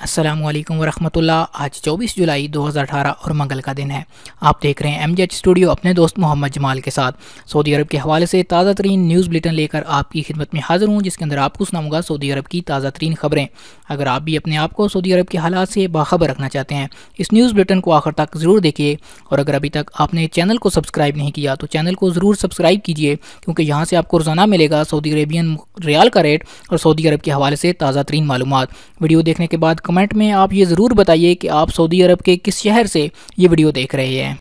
السلام علیکم ورحمۃ اللہ۔ آج 24 جولائی 2018 اور منگل کا دن ہے۔ آپ دیکھ رہے ہیں MJ اسٹوڈیو اپنے دوست محمد جمال کے ساتھ۔ سعودی عرب کے حوالے سے تازہ ترین نیوز بلیٹن لے کر آپ کی خدمت میں حاضر ہوں، جس کے اندر آپ کو سناؤں گا سعودی عرب کی تازہ ترین خبریں۔ اگر آپ بھی اپنے آپ کو سعودی عرب کے حالات سے باخبر رکھنا چاہتے ہیں، اس نیوز بلیٹن کو آخر تک ضرور دیکھیے، اور اگر ابھی تک آپ نے چینل کو سبسکرائب نہیں کیا تو چینل کو ضرور سبسکرائب کیجیے، کیونکہ یہاں سے آپ کو روزانہ ملے گا سعودی عربین ریال کا ریٹ اور سعودی عرب کے حوالے سے تازہ ترین معلومات۔ ویڈیو دیکھنے کے بعد کمنٹ میں آپ یہ ضرور بتائیے کہ آپ سعودی عرب کے کس شہر سے یہ ویڈیو دیکھ رہے ہیں۔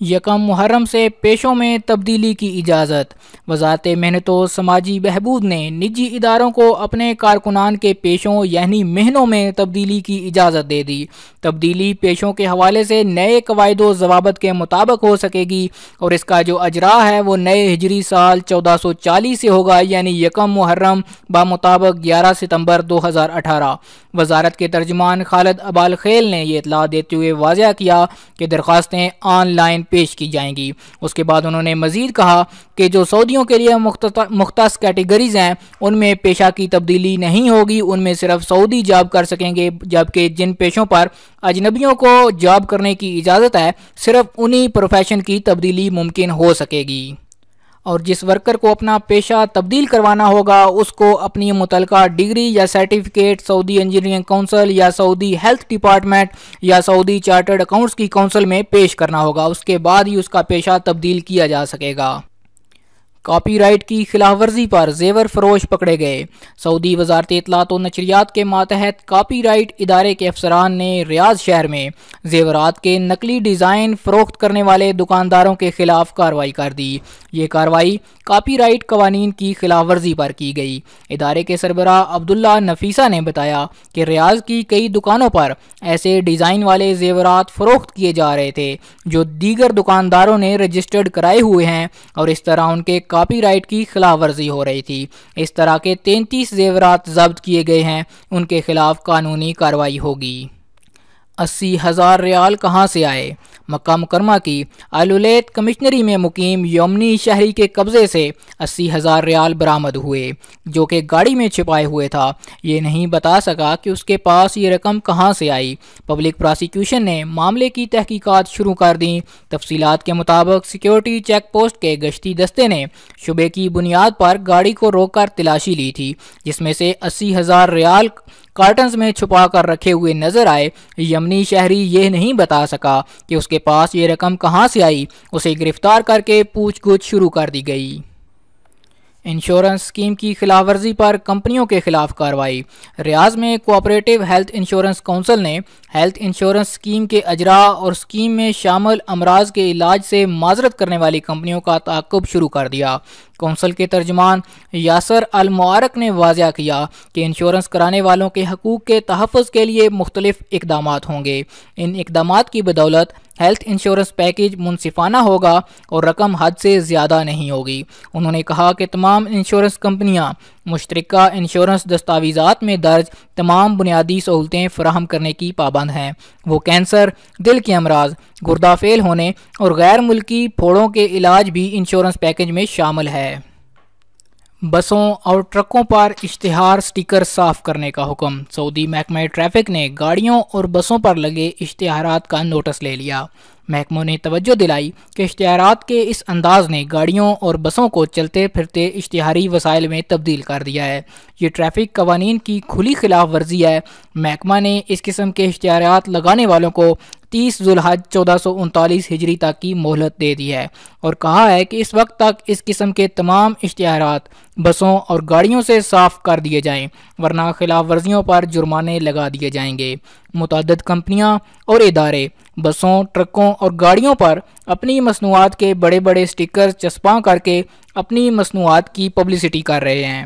یکم محرم سے پیشوں میں تبدیلی کی اجازت۔ وزارت محنت و سماجی بہبود نے نجی اداروں کو اپنے کارکنان کے پیشوں یعنی مہنوں میں تبدیلی کی اجازت دے دی۔ تبدیلی پیشوں کے حوالے سے نئے قواعد و ضوابط کے مطابق ہو سکے گی، اور اس کا جو اجرا ہے وہ نئے ہجری سال 1440 سے ہوگا، یعنی یکم محرم بمطابق 11 ستمبر 2018۔ وزارت کے ترجمان خالد ابالخیل نے یہ اطلاع دیتے ہوئے واضح کیا کہ درخواستیں آن لائن پیش کی جائیں گی۔ اس کے بعد انہوں نے مزید کہا کہ جو سعودیوں کے لیے مختص کیٹیگریز ہیں، ان میں پیشہ کی تبدیلی نہیں ہوگی، ان میں صرف سعودی جاب کر سکیں گے، جبکہ جن پیشوں پر اجنبیوں کو جاب کرنے کی اجازت ہے، صرف انہی پروفیشن کی تبدیلی ممکن ہو سکے گی۔ اور جس ورکر کو اپنا پیشہ تبدیل کروانا ہوگا، اس کو اپنی متعلقہ ڈگری یا سرٹیفکیٹ سعودی انجینئرنگ کونسل یا سعودی ہیلتھ ڈپارٹمنٹ یا سعودی چارٹرڈ اکاؤنٹس کی کونسل میں پیش کرنا ہوگا۔ اس کے بعد ہی اس کا پیشہ تبدیل کیا جا سکے گا۔ کاپی رائٹ کی خلاف ورزی پر زیور فروش پکڑے گئے۔ سعودی وزارت اطلاعات و نشریات کے ماتحت کاپی رائٹ ادارے کے افسران نے ریاض شہر میں زیورات کے نقلی ڈیزائن فروخت کرنے والے دکانداروں کے خلاف کارروائی کر دی۔ یہ کارروائی کاپی رائٹ قوانین کی خلاف ورزی پر کی گئی۔ ادارے کے سربراہ عبداللہ نفیسہ نے بتایا کہ ریاض کی کئی دکانوں پر ایسے ڈیزائن والے زیورات فروخت کیے جا رہے تھے جو دیگر دکانداروں نے رجسٹرڈ کرائے ہوئے ہیں، اور اس طرح ان کے کاپی رائٹ کی خلاف ورزی ہو رہی تھی۔ اس طرح کے 33 زیورات ضبط کیے گئے ہیں، ان کے خلاف قانونی کارروائی ہوگی۔ 80,000 ریال کہاں سے آئے؟ مکہ مکرمہ کی آل ولیت کمشنری میں مقیم یمنی شہری کے قبضے سے 80,000 ریال برآمد ہوئے، جو کہ گاڑی میں چھپائے ہوئے تھا۔ یہ نہیں بتا سکا کہ اس کے پاس یہ رقم کہاں سے آئی۔ پبلک پراسیکیوشن نے معاملے کی تحقیقات شروع کر دیں۔ تفصیلات کے مطابق سیکیورٹی چیک پوسٹ کے گشتی دستے نے شبے کی بنیاد پر گاڑی کو روک کر تلاشی لی تھی، جس میں سے 80,000 ریال کارٹنز میں چھپا کر رکھے ہوئے نظر آئے۔ یمنی شہری یہ نہیں بتا سکا کہ اس کے پاس یہ رقم کہاں سے آئی۔ اسے گرفتار کر کے پوچھ گچھ شروع کر دی گئی۔ انشورنس اسکیم کی خلاف ورزی پر کمپنیوں کے خلاف کارروائی۔ ریاض میں کوآپریٹو ہیلتھ انشورنس کونسل نے ہیلتھ انشورنس اسکیم کے اجرا اور اسکیم میں شامل امراض کے علاج سے معذرت کرنے والی کمپنیوں کا تعاقب شروع کر دیا۔ کونسل کے ترجمان یاسر المعارک نے واضح کیا کہ انشورنس کرانے والوں کے حقوق کے تحفظ کے لیے مختلف اقدامات ہوں گے۔ ان اقدامات کی بدولت ہیلتھ انشورنس پیکیج منصفانہ ہوگا اور رقم حد سے زیادہ نہیں ہوگی۔ انہوں نے کہا کہ تمام انشورنس کمپنیاں مشترکہ انشورنس دستاویزات میں درج تمام بنیادی سہولتیں فراہم کرنے کی پابند ہیں۔ وہ کینسر، دل کے امراض، گردہ فیل ہونے اور غیر ملکی پھوڑوں کے علاج بھی انشورنس پیکیج میں شامل ہے۔ بسوں اور ٹرکوں پر اشتہار سٹیکر صاف کرنے کا حکم۔ سعودی محکمہ ٹریفک نے گاڑیوں اور بسوں پر لگے اشتہارات کا نوٹس لے لیا۔ محکموں نے توجہ دلائی کہ اشتہارات کے اس انداز نے گاڑیوں اور بسوں کو چلتے پھرتے اشتہاری وسائل میں تبدیل کر دیا ہے۔ یہ ٹریفک قوانین کی کھلی خلاف ورزی ہے۔ محکمہ نے اس قسم کے اشتہارات لگانے والوں کو 30 ذوالحج 1439 ہجری تک کی مہلت دے دی ہے، اور کہا ہے کہ اس وقت تک اس قسم کے تمام اشتہارات بسوں اور گاڑیوں سے صاف کر دیے جائیں، ورنہ خلاف ورزیوں پر جرمانے لگا دیے جائیں گے۔ متعدد کمپنیاں اور ادارے بسوں، ٹرکوں اور گاڑیوں پر اپنی مصنوعات کے بڑے بڑے سٹیکر چسپاں کر کے اپنی مصنوعات کی پبلسٹی کر رہے ہیں۔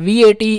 VAT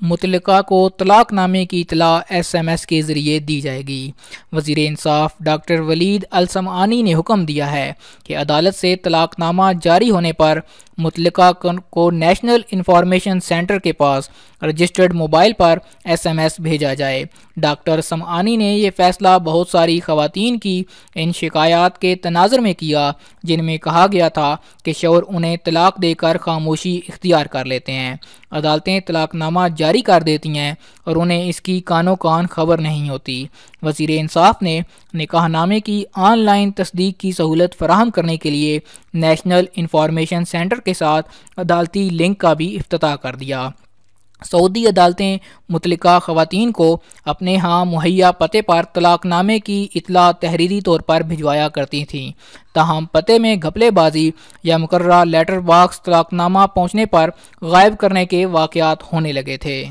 متعلقہ کو طلاق نامے کی اطلاع SMS کے ذریعے دی جائے گی۔ وزیر انصاف ڈاکٹر ولید السمعانی نے حکم دیا ہے کہ عدالت سے طلاق نامہ جاری ہونے پر متعلقہ کو نیشنل انفارمیشن سینٹر کے پاس رجسٹرڈ موبائل پر SMS بھیجا جائے۔ ڈاکٹر سمعانی نے یہ فیصلہ بہت ساری خواتین کی ان شکایات کے تناظر میں کیا جن میں کہا گیا تھا کہ شوہر انہیں طلاق دے کر خاموشی اختیار کر لیتے ہیں۔ عدالتیں طلاق نامہ جاری کر دیتی ہیں اور انہیں اس کی کانوں کان خبر نہیں ہوتی۔ وزیر انصاف نے نکاح نامے کی آن لائن تصدیق کی سہولت فراہم کرنے کے لیے نیشنل انفارمیشن سینٹر کے ساتھ عدالتی لنک کا بھی افتتاح کر دیا۔ سعودی عدالتیں متعلقہ خواتین کو اپنے ہاں مہیا پتے پر طلاق نامے کی اطلاع تحریری طور پر بھجوایا کرتی تھیں، تاہم پتے میں گھپلے بازی یا مقررہ لیٹر باکس طلاق نامہ پہنچنے پر غائب کرنے کے واقعات ہونے لگے تھے۔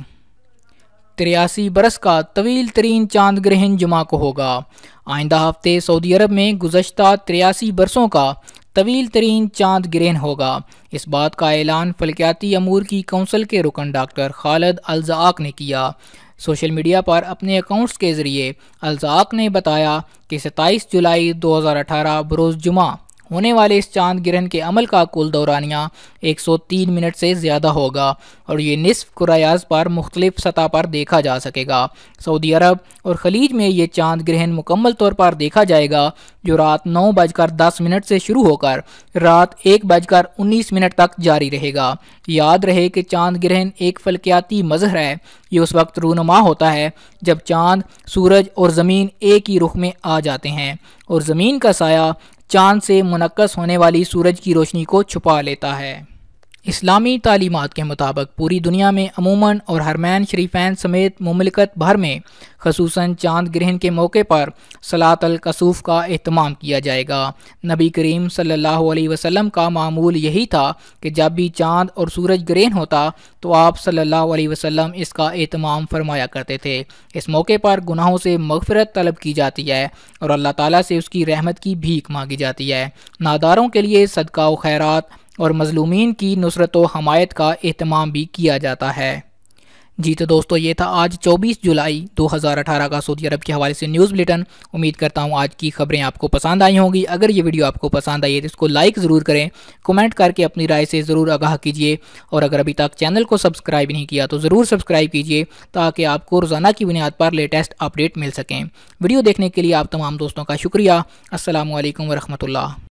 83 برس کا طویل ترین چاند گرہن جمعہ کو ہوگا۔ آئندہ ہفتے سعودی عرب میں گزشتہ 83 برسوں کا طویل ترین چاند گرہن ہوگا۔ اس بات کا اعلان فلکیاتی امور کی کونسل کے رکن ڈاکٹر خالد الزاق نے کیا۔ سوشل میڈیا پر اپنے اکاؤنٹس کے ذریعے الزاق نے بتایا کہ 27 جولائی 2018 بروز جمعہ ہونے والے اس چاند گرہن کے عمل کا کل دورانیہ 103 منٹ سے زیادہ ہوگا اور یہ نصف کرۂ ارض پر مختلف سطح پر دیکھا جا سکے گا۔ سعودی عرب اور خلیج میں یہ چاند گرہن مکمل طور پر دیکھا جائے گا جو رات 9:10 سے شروع ہو کر رات 1:19 تک جاری رہے گا۔ یاد رہے کہ چاند گرہن ایک فلکیاتی مظہر ہے۔ یہ اس وقت رونما ہوتا ہے جب چاند، سورج اور زمین ایک ہی رخ میں آ جاتے ہیں اور زمین کا سایہ چاند سے منعکس ہونے والی سورج کی روشنی کو چھپا لیتا ہے۔ اسلامی تعلیمات کے مطابق پوری دنیا میں عموماً اور حرمین شریفین سمیت مملکت بھر میں خصوصاً چاند گرہن کے موقع پر صلاۃ الکسوف کا اہتمام کیا جائے گا۔ نبی کریم صلی اللہ علیہ وسلم کا معمول یہی تھا کہ جب بھی چاند اور سورج گرہن ہوتا تو آپ صلی اللہ علیہ وسلم اس کا اہتمام فرمایا کرتے تھے۔ اس موقع پر گناہوں سے مغفرت طلب کی جاتی ہے اور اللہ تعالیٰ سے اس کی رحمت کی بھیک مانگی جاتی ہے۔ ناداروں کے لیے صدقہ و خیرات اور مظلومین کی نصرت و حمایت کا اہتمام بھی کیا جاتا ہے۔ جی تو دوستو، یہ تھا آج 24 جولائی 2018 کا سعودی عرب کے حوالے سے نیوز بلیٹن۔ امید کرتا ہوں آج کی خبریں آپ کو پسند آئی ہوں گی۔ اگر یہ ویڈیو آپ کو پسند آئی ہے تو اس کو لائک ضرور کریں، کومنٹ کر کے اپنی رائے سے ضرور آگاہ کیجیے، اور اگر ابھی تک چینل کو سبسکرائب نہیں کیا تو ضرور سبسکرائب کیجیے تاکہ آپ کو روزانہ کی بنیاد پر لیٹسٹ اپڈیٹ مل سکیں۔ ویڈیو دیکھنے کے لیے آپ تمام دوستوں کا شکریہ۔ السلام علیکم ورحمۃ اللہ۔